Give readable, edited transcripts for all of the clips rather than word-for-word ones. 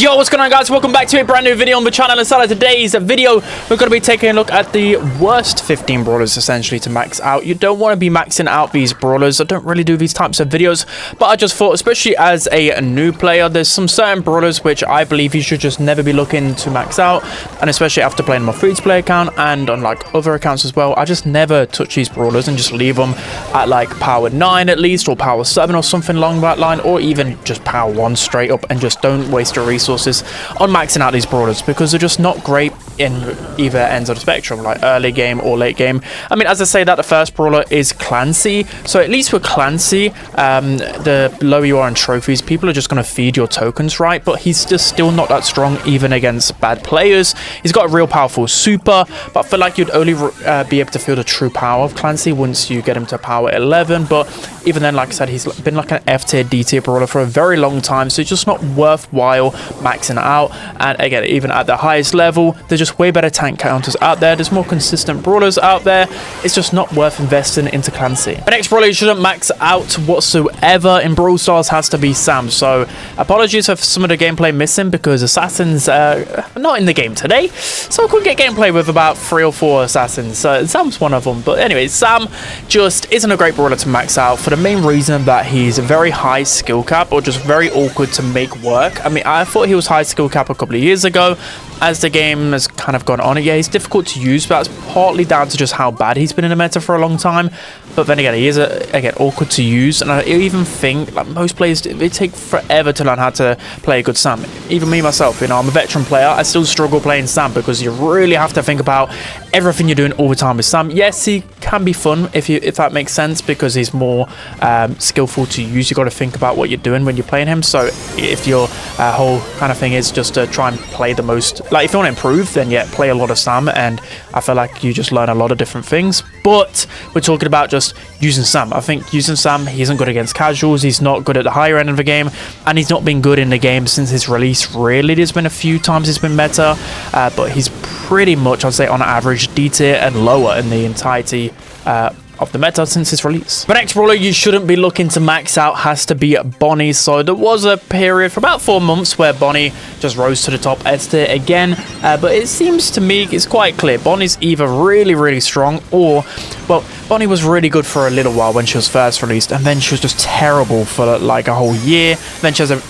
Yo, what's going on, guys? Welcome back to a brand new video on the channel. Inside of today's video, we're going to be taking a look at the worst 15 brawlers essentially to max out. You don't want to be maxing out these brawlers. I don't really do these types of videos, but I just thought, especially as a new player, there's some certain brawlers which I believe you should just never be looking to max out, and especially after playing my free-to-play account and on like other accounts as well. I just never touch these brawlers and just leave them at like power 9 at least, or power 7 or something along that line, or even just power 1 straight up, and just don't waste your resources on maxing out these brawlers because they're just not great in either ends of the spectrum, like early game or late game. I mean, as I say that, the first brawler is Clancy, so at least with Clancy, the lower you are in trophies, people are just going to feed your tokens, right? But he's just still not that strong even against bad players. He's got a real powerful super, but I feel like you'd only be able to feel the true power of Clancy once you get him to power 11. But even then, like I said, he's been like an F tier, D tier brawler for a very long time, so it's just not worthwhile maxing out. And again, even at the highest level, there's just way better tank counters out there. There's more consistent brawlers out there. It's just not worth investing into Clancy. The next brawler you shouldn't max out whatsoever in Brawl Stars has to be Sam. So apologies for some of the gameplay missing because Assassins not in the game today, so I couldn't get gameplay with about 3 or 4 Assassins. Sam's one of them. But anyway, Sam just isn't a great brawler to max out for the main reason that he's a very high skill cap, or just very awkward to make work. I mean, I thought he was high skill cap a couple of years ago. As the game has kind of gone on, yeah, he's difficult to use, but that's partly down to just how bad he's been in the meta for a long time. But then again, he is again awkward to use, and I even think like most players, they take forever to learn how to play a good Sam. Even me myself, you know, I'm a veteran player. I still struggle playing Sam because you really have to think about everything you're doing all the time with Sam. Yes, he can be fun if that makes sense, because he's more skillful to use. You got to think about what you're doing when you're playing him. So if your whole kind of thing is just to try and play the most, like if you want to improve, then yeah, play a lot of Sam, and I feel like you just learn a lot of different things. But we're talking about just using Sam. I think using Sam, he isn't good against casuals, he's not good at the higher end of the game, and he's not been good in the game since his release. Really, there's been a few times he's been meta, but he's pretty much, I'd say, on average D tier and lower in the entirety of the meta since his release. The next brawler you shouldn't be looking to max out has to be Bonnie. So there was a period for about 4 months where Bonnie just rose to the top S tier again, but it seems to me it's quite clear Bonnie's either really strong, or well, Bonnie was really good for a little while when she was first released, and then she was just terrible for like a whole year. Then she has a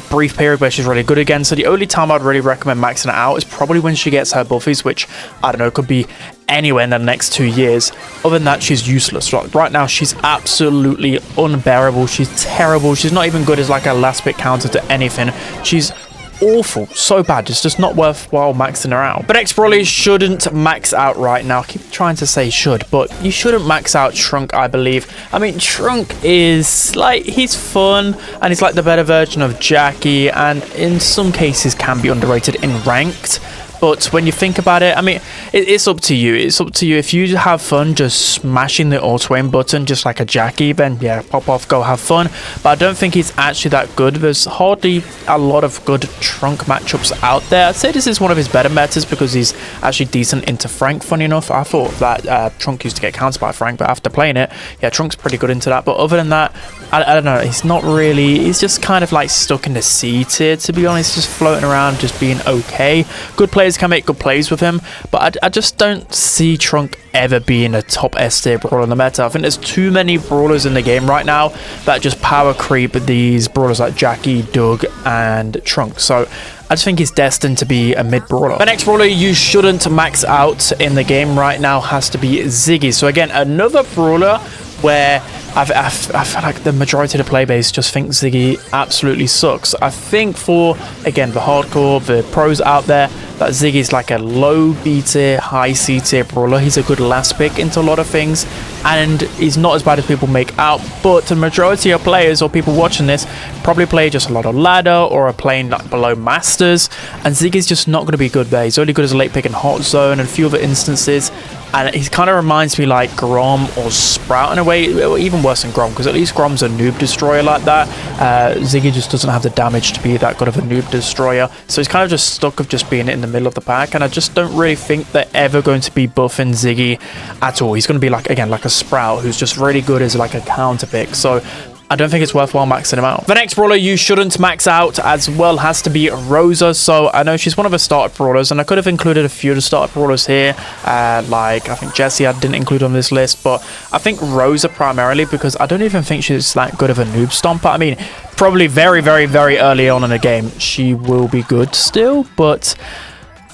brief period where she's really good again. So the only time I'd really recommend maxing it out is probably when she gets her buffies, which I don't know, could be anywhere in the next 2 years. Other than that, she's useless. Right now, she's absolutely unbearable. She's terrible. She's not even good as like a last pick counter to anything. She's awful, so bad. It's just not worthwhile maxing her out. But next brawler shouldn't max out right now. I keep trying to say should, but you shouldn't max out Trunk, I believe. I mean, Trunk is like, he's fun, and he's like the better version of Jackie, and in some cases can be underrated in ranked. But when you think about it, I mean, it's up to you. It's up to you. If you have fun just smashing the auto-aim button just like a Jackie, then yeah, pop off, go have fun. But I don't think he's actually that good. There's hardly a lot of good Trunk matchups out there. I'd say this is one of his better metas because he's actually decent into Frank, funny enough. I thought that Trunk used to get countered by Frank, but after playing it, yeah, Trunk's pretty good into that. But other than that, I don't know. He's not really, he's just kind of like stuck in the C tier, to be honest, just floating around, just being okay. Good players can make good plays with him, but I just don't see Trunk ever being a top S tier brawler in the meta. I think there's too many brawlers in the game right now that just power creep these brawlers like Jackie, Doug, and Trunk. So I just think he's destined to be a mid brawler. The next brawler you shouldn't max out in the game right now has to be Ziggy. So again, another brawler where I feel like the majority of the play base just think Ziggy absolutely sucks. I think for, again, the hardcore, the pros out there, that Ziggy's like a low B tier, high C tier brawler. He's a good last pick into a lot of things, and he's not as bad as people make out. But the majority of players or people watching this probably play just a lot of ladder or are playing like below masters, and Ziggy's just not going to be good there. He's only good as a late pick in hot zone and a few other instances. And he kind of reminds me like Grom or Sprout in a way, even worse than Grom, because at least Grom's a noob destroyer like that. Ziggy just doesn't have the damage to be that good of a noob destroyer, so he's kind of just stuck of just being in the middle of the pack, and I just don't really think they're ever going to be buffing Ziggy at all. He's going to be like, again, like a Sprout who's just really good as like a counter pick. So I don't think it's worthwhile maxing him out. The next brawler you shouldn't max out as well has to be Rosa. So I know she's one of the starter brawlers, and I could have included a few of the starter brawlers here. Like I think Jessie I didn't include on this list, but I think Rosa primarily because I don't even think she's that good of a noob stomper. I mean, probably very, very, very early on in the game, she will be good still, but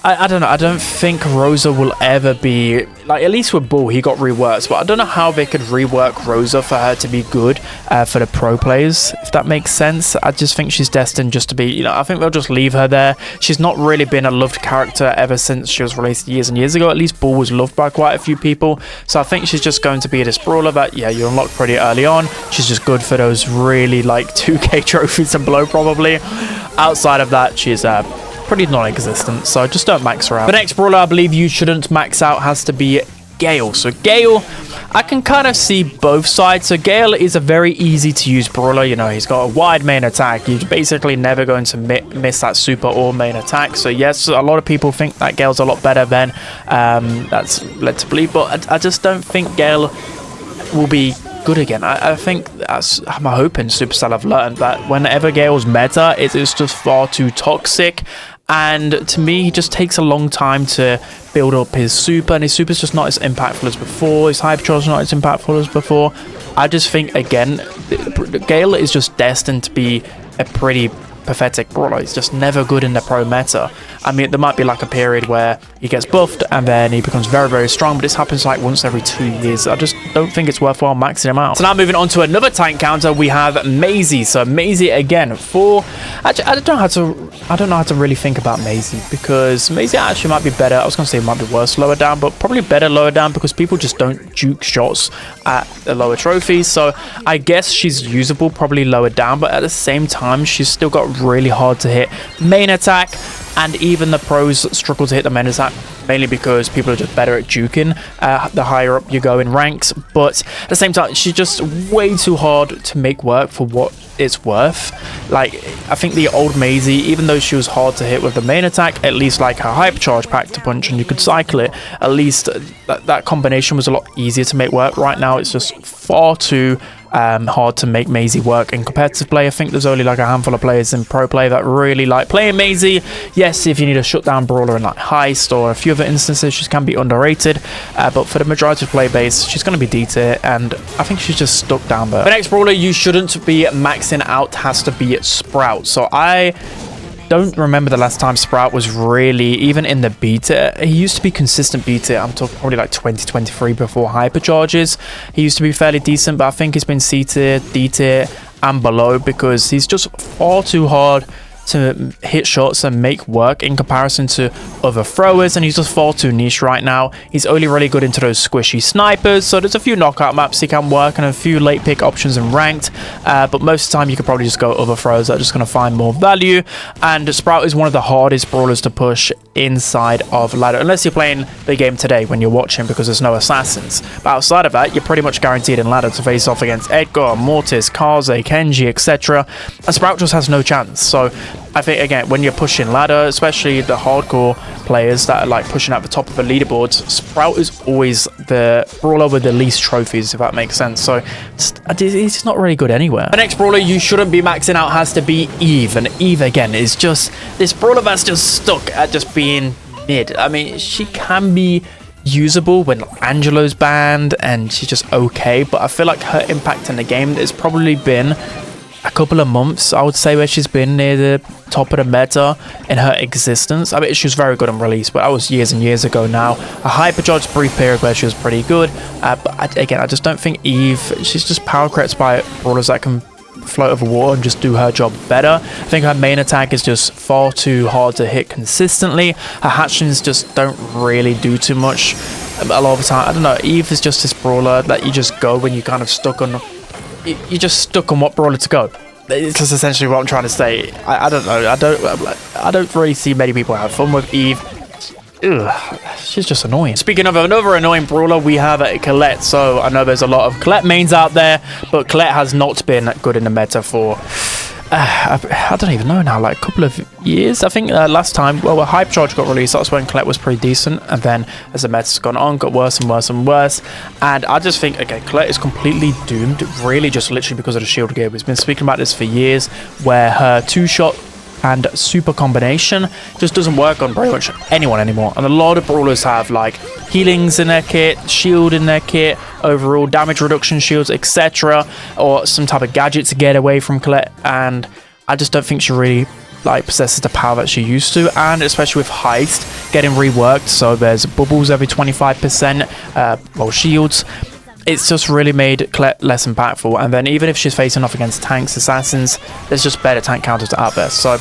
I don't know. I don't think Rosa will ever be, like, at least with Bull, he got reworked, but I don't know how they could rework Rosa for her to be good for the pro players, if that makes sense. I just think she's destined just to be, you know, I think they'll just leave her there. She's not really been a loved character ever since she was released years and years ago. At least Bull was loved by quite a few people. So I think she's just going to be this brawler that, yeah, you unlock pretty early on. She's just good for those really, like, 2K trophies and below, probably. Outside of that, she's pretty non-existent, so just don't max her out. The next brawler I believe you shouldn't max out has to be Gale. So Gale, I can kind of see both sides. So Gale is a very easy to use brawler. You know, he's got a wide main attack. You're basically never going to miss that super or main attack. So yes, a lot of people think that Gale's a lot better than that's led to believe, but I just don't think Gale will be good again. I think I'm hoping Supercell have learned that whenever Gale's meta, it is just far too toxic. And to me, he just takes a long time to build up his super, and his super's just not as impactful as before. His hypercharge not as impactful as before. I just think, again, Gale is just destined to be a pretty pathetic brawler. He's just never good in the pro meta. I mean, there might be like a period where he gets buffed and then he becomes very, very strong, but this happens like once every 2 years. I just don't think it's worthwhile maxing him out. So now moving on to another tank counter, we have Maisie. So Maisie again for actually, I don't know how to really think about Maisie, because Maisie actually might be better. I was gonna say it might be worse lower down, but probably better lower down because people just don't juke shots at the lower trophies. So I guess she's usable probably lower down, but at the same time she's still got really hard to hit main attack, and even the pros struggle to hit the main attack, mainly because people are just better at juking the higher up you go in ranks. But at the same time, she's just way too hard to make work for what it's worth. Like, I think the old Maisie, even though she was hard to hit with the main attack, at least like her hypercharge pack to punch and you could cycle it, at least that combination was a lot easier to make work. Right now it's just far too hard to make Maisie work in competitive play. I think there's only like a handful of players in pro play that really like playing Maisie. Yes, if you need a shutdown brawler in like Heist or a few other instances, she can be underrated, but for the majority of play base, she's going to be D tier, and I think she's just stuck down there. The next brawler you shouldn't be maxing out has to be Sprout. So I don't remember the last time Sprout was really even in the beta. He used to be consistent beta. I'm talking probably like 2023 before hypercharges. He used to be fairly decent, but I think he's been C tier, D tier and below because he's just far too hard to hit shots and make work in comparison to other throwers, and he's just far too niche right now. He's only really good into those squishy snipers, so there's a few knockout maps he can work and a few late pick options in ranked, but most of the time you could probably just go other throwers that are just going to find more value. And Sprout is one of the hardest brawlers to push inside of ladder, unless you're playing the game today when you're watching, because there's no assassins. But outside of that, you're pretty much guaranteed in ladder to face off against Edgar, Mortis, Kaze, Kenji, etc. And Sprout just has no chance. So I think, again, when you're pushing ladder, especially the hardcore players that are like pushing at the top of the leaderboards, Sprout is always the brawler with the least trophies, if that makes sense. So he's just not really good anywhere. The next brawler you shouldn't be maxing out has to be Eve, and Eve again is just this brawler that's just stuck at just being mid. I mean, she can be usable when Angelo's banned and she's just okay, but I feel like her impact in the game has probably been a couple of months, I would say, where she's been near the top of the meta in her existence. I mean, she was very good on release, but that was years and years ago now. A hypercharge brief period where she was pretty good, but again, I just don't think Eve, she's just power created by brawlers that can float over water and just do her job better. I think her main attack is just far too hard to hit consistently. Her hatchings just don't really do too much a lot of the time. I don't know, Eve is just this brawler that you just go when you're kind of stuck on, you're just stuck on what brawler to go. It's just essentially what I'm trying to say. I don't know. I don't really see many people have fun with Eve. Ugh, she's just annoying. Speaking of another annoying brawler, we have Colette. So I know there's a lot of Colette mains out there, but Colette has not been good in the meta for I don't even know now, like a couple of years. I think last time, well, when Hypercharge got released, that's when Colette was pretty decent, and then as the meta's gone on, got worse and worse and worse. And I just think, okay, Colette is completely doomed, really just literally because of the shield gear. We've been speaking about this for years, where her 2-shot and super combination just doesn't work on pretty much anyone anymore. And a lot of brawlers have like healings in their kit, shield in their kit, overall damage reduction shields, etc., or some type of gadget to get away from Colette. And I just don't think she really like possesses the power that she used to, and especially with Heist getting reworked, so there's bubbles every 25%, well, shields. It's just really made Colette less impactful. And then even if she's facing off against tanks, assassins, there's just better tank counters out there. So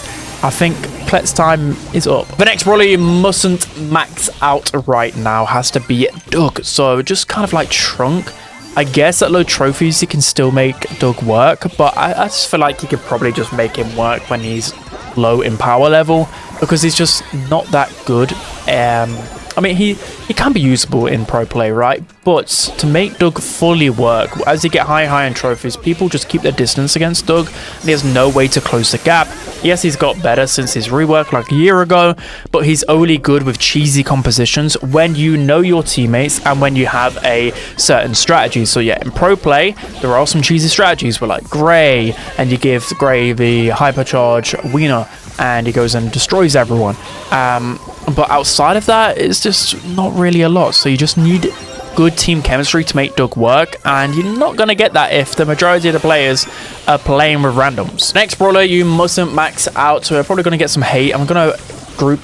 I think Colette's time is up. The next brawler you mustn't max out right now has to be Doug. So just kind of like Trunk. I guess at low trophies you can still make Doug work, but I just feel like you could probably just make him work when he's low in power level, because he's just not that good. I mean, he can be usable in pro play, right? But to make Doug fully work, as you get high in trophies, people just keep their distance against Doug, and he has no way to close the gap. Yes, he's got better since his rework like a year ago, but he's only good with cheesy compositions when you know your teammates and when you have a certain strategy. So yeah, in pro play, there are some cheesy strategies with like Gray, and you give Gray the hypercharge wiener, and he goes and destroys everyone. But outside of that, it's just not really a lot. So you just need good team chemistry to make Doug work, and you're not going to get that if the majority of the players are playing with randoms. Next brawler you mustn't max out, so we're probably going to get some hate. I'm going to group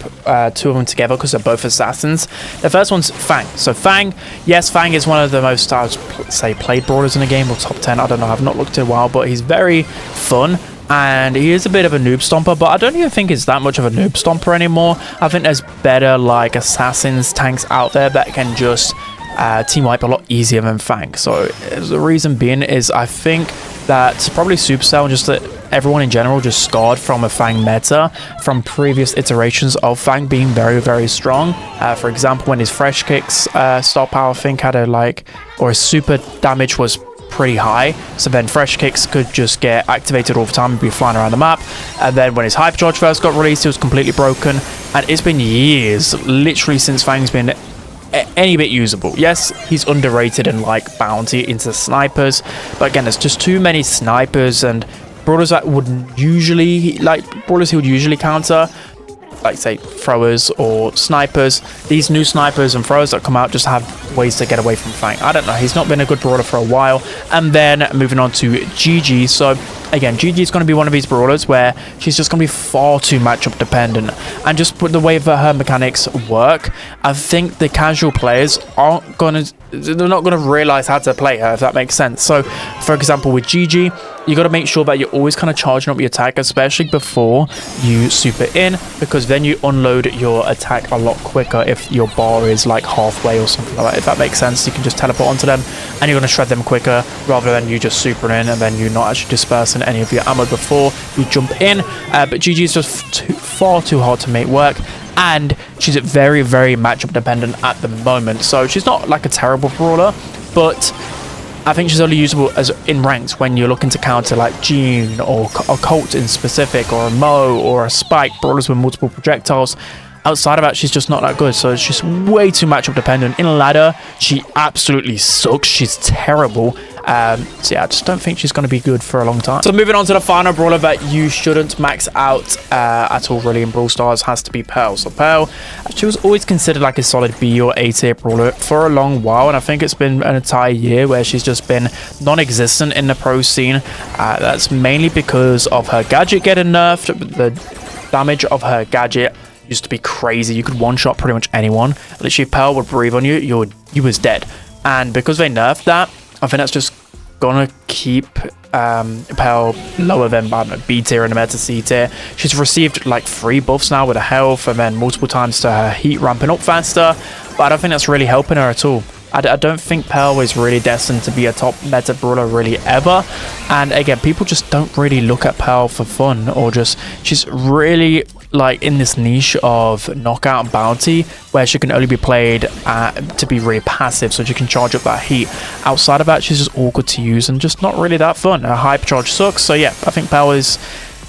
two of them together because they're both assassins. The first one's Fang. So Fang, yes, Fang is one of the most, I would say, played brawlers in the game, or top 10. I don't know, I've not looked in a while, but he's very fun. And he is a bit of a noob stomper, but I don't even think it's that much of a noob stomper anymore. I think there's better like assassins, tanks out there that can just team wipe a lot easier than Fang. So the reason being is I think that probably Supercell and just that everyone in general just scarred from a Fang meta from previous iterations of Fang being very, very strong. For example, when his fresh kicks star power, I think had a like, or his super damage was pretty high, so then fresh kicks could just get activated all the time and be flying around the map. And then when his hypercharge first got released, it was completely broken, and it's been years literally since Fang's been any bit usable. Yes, he's underrated in like bounty into snipers, but again, there's just too many snipers and brawlers that would usually brawlers he would usually counter, like say throwers or snipers. These new snipers and throwers that come out just have ways to get away from Fang. I don't know, he's not been a good brawler for a while. And then moving on to Gigi. So again, Gigi is going to be one of these brawlers where she's just going to be far too matchup dependent, and just put the way that her mechanics work, I think the casual players aren't going to, they're not going to realize how to play her, if that makes sense. So for example, with Gigi, you got to make sure that you're always kind of charging up your attack, especially before you super in, because then you unload your attack a lot quicker if your bar is like halfway or something like that, if that makes sense. You can just teleport onto them and you're going to shred them quicker, rather than you just super in and then you're not actually dispersing any of your ammo before you jump in. But Gigi is just far too hard to make work, and she's very, very matchup dependent at the moment. So she's not like a terrible brawler, but I think she's only usable as in ranks when you're looking to counter like Jean or Colt in specific, or a Mo or a Spike, brawlers with multiple projectiles. Outside of that, she's just not that good, so she's way too matchup dependent. In ladder, she absolutely sucks. She's terrible. So yeah, I just don't think she's going to be good for a long time. So moving on to the final brawler that you shouldn't max out at all really in Brawl Stars has to be Pearl. So Pearl, she was always considered like a solid B or A tier brawler for a long while, and I think it's been an entire year where she's just been non-existent in the pro scene. That's mainly because of her gadget getting nerfed. The damage of her gadget used to be crazy. You could one-shot pretty much anyone. Literally, if Pearl would breathe on you, you was dead. And because they nerfed that, I think that's just gonna keep Pearl lower than, I don't know, B tier in the meta, C tier. She's received like 3 buffs now with her health, and then multiple times to her heat ramping up faster, but I don't think that's really helping her at all. I don't think Pearl is really destined to be a top meta brawler really ever. And again, people just don't really look at Pearl for fun, or just, she's really like in this niche of knockout and bounty where she can only be played to be really passive, so she can charge up that heat. Outside of that, she's just awkward to use and just not really that fun. Her hypercharge sucks. So yeah, I think Pearl is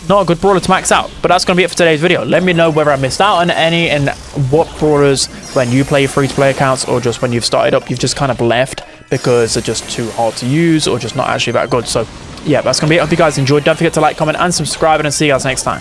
not a good brawler to max out. But that's going to be it for today's video. Let me know whether I missed out on any and what brawlers, when you play free-to-play accounts or just when you've started up, you've just kind of left because they're just too hard to use or just not actually that good. So yeah, that's going to be it. I hope you guys enjoyed. Don't forget to like, comment, and subscribe, and I'll see you guys next time.